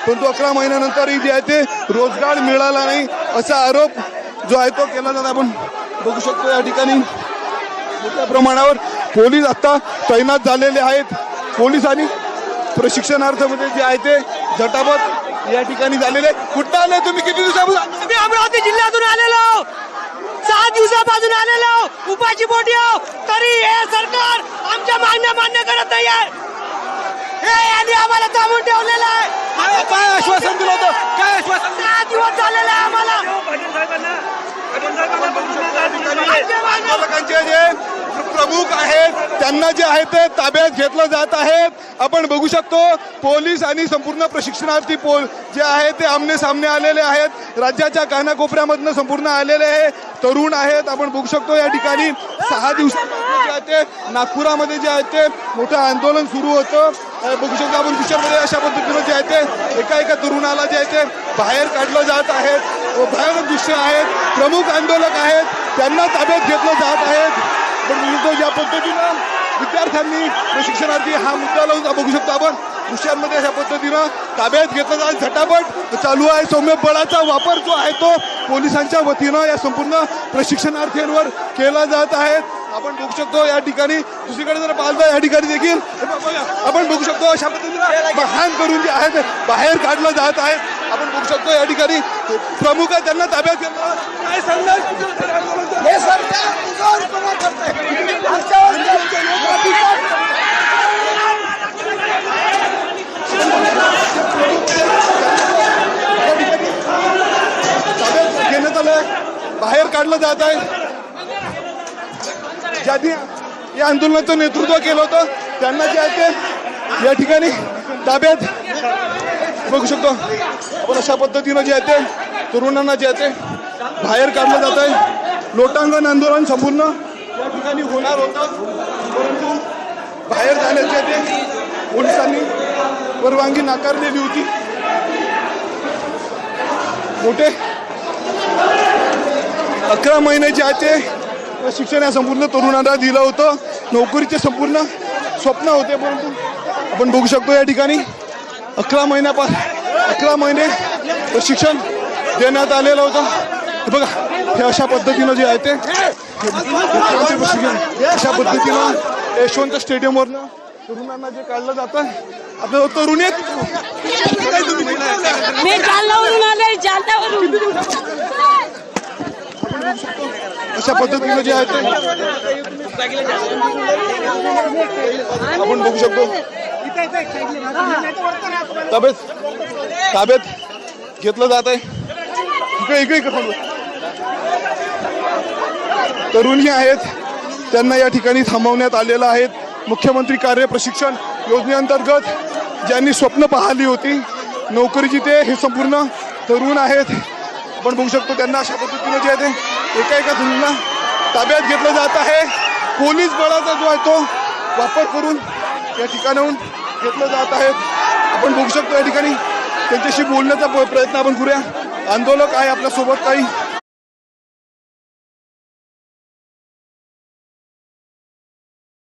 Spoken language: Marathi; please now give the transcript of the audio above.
परंतु 11 महिन्यानंतरही जे आहे ते रोजगार मिळाला नाही असा आरोप जो आहे तो केला जात. आपण बघू शकतो या ठिकाणी मोठ्या प्रमाणावर पोलीस आता तैनात झालेले आहेत. पोलिसांनी प्रशिक्षणार्थामध्ये जे आहे ते झटापट या ठिकाणी झालेले. कुठं आले तुम्ही? किती दिवसापासून? आम्ही अमरावती जिल्ह्यातून आलेलो, 6 दिवसापासून आलेलो, उपाशी पोटी आहो, तरी हे सरकार आमच्या मागण्या मान्य करत नाही आहे. हे यांनी आम्हाला थांबून ठेवलेलं आहे. काय आश्वासन दिलं होतं? काय आश्वासन? 6 दिवस झालेले आहे आम्हाला. आंदोलकांचे जे प्रमुख आहेत त्यांना जे आहे ते ताब्यात घेतलं जात आहे. आपण बघू शकतो पोलीस आणि संपूर्ण प्रशिक्षणार्थी जे आहे ते आमने सामने आलेले आहेत. राज्याच्या कानाकोपऱ्यामधनं संपूर्ण आलेले आहे, तरुण आहेत. आपण बघू शकतो या ठिकाणी 6 दिवसांपासून जे आहे ते नागपुरामध्ये जे आहे ते मोठं आंदोलन सुरू होतं. बघू शकतो आपण पिक्चरमध्ये अशा पद्धतीनं जे आहे ते एका तरुणाला जे आहे ते बाहेर काढलं जात आहे. भयानक दृश्य आहेत. प्रमुख आंदोलक आहेत त्यांना ताब्यात घेतलं जात आहे. पण बघतो ज्या पद्धतीनं विद्यार्थ्यांनी प्रशिक्षणार्थी हा मुद्दा लावून बघू शकतो आपण दृश्यांमध्ये अशा पद्धतीनं ताब्यात घेतलं जात झटापट चालू आहे. सौम्य बळाचा वापर जो आहे तो पोलिसांच्या वतीनं या संपूर्ण प्रशिक्षणार्थींवर केला जात आहे. आपण बघू शकतो या ठिकाणी दुसरीकडे जर पाहिलं या ठिकाणी देखील आपण बघू शकतो अशा पद्धतीनं महान करून जे आहे ते बाहेर काढलं जात आहे. आपण बघू शकतो या ठिकाणी प्रमुख आहे त्यांना ताब्यात घेतलं. काय सांगणार? हे सरकार उघडपणे करतंय. आमच्यावर ताब्यात घेण्यात आलंय, बाहेर काढलं जात आहे. ज्यांनी या आंदोलनाचं नेतृत्व केलं होतं त्यांना जे आहे ते या ठिकाणी ताब्यात बघू शकतो आपण अशा पद्धतीनं जे आहे ते तरुणांना जे आहे ते बाहेर काढलं जात आहे. लोटांगण आंदोलन संपूर्ण या ठिकाणी होणार होतं, परंतु बाहेर जाण्याचे ते पोलिसांनी परवानगी नाकारलेली होती. मोठे 11 महिने जे आहे ते शिक्षण या संपूर्ण तरुणांना दिलं होतं. नोकरीचे संपूर्ण स्वप्न होते, परंतु आपण बघू शकतो या ठिकाणी 11 महिने प्रशिक्षण देण्यात आलेलं होतं. बघा हे अशा पद्धतीनं जे आहे ते प्रशिक्षण अशा पद्धतीनं यशवंत स्टेडियमवरनं तरुणांना जे काढलं जातं. आपलं तरुण मी जालन्यावरून आले, जालन्यावरून. अशा पद्धतीनं जे आहे ते आपण बघू शकतो. ताब्यात घेतलं जात आहे. इकडे तरुणी आहेत त्यांना या ठिकाणी थांबवण्यात आलेलं आहे. मुख्यमंत्री कार्य प्रशिक्षण योजनेअंतर्गत ज्यांनी स्वप्न पाहिली होती नोकरीची ते हे संपूर्ण तरुण आहेत. आपण बघू शकतो त्यांना अशा पद्धतीनं जे आहे ते एका तरुणाला ताब्यात घेतलं जात आहे. पोलीस बळाचा जो आहे तो वापर करून या ठिकाणाहून घेतलं जात आहे. आपण बघू शकतो या ठिकाणी त्यांच्याशी बोलण्याचा प्रयत्न आपण करूया. आंदोलक आहे आपल्यासोबत काही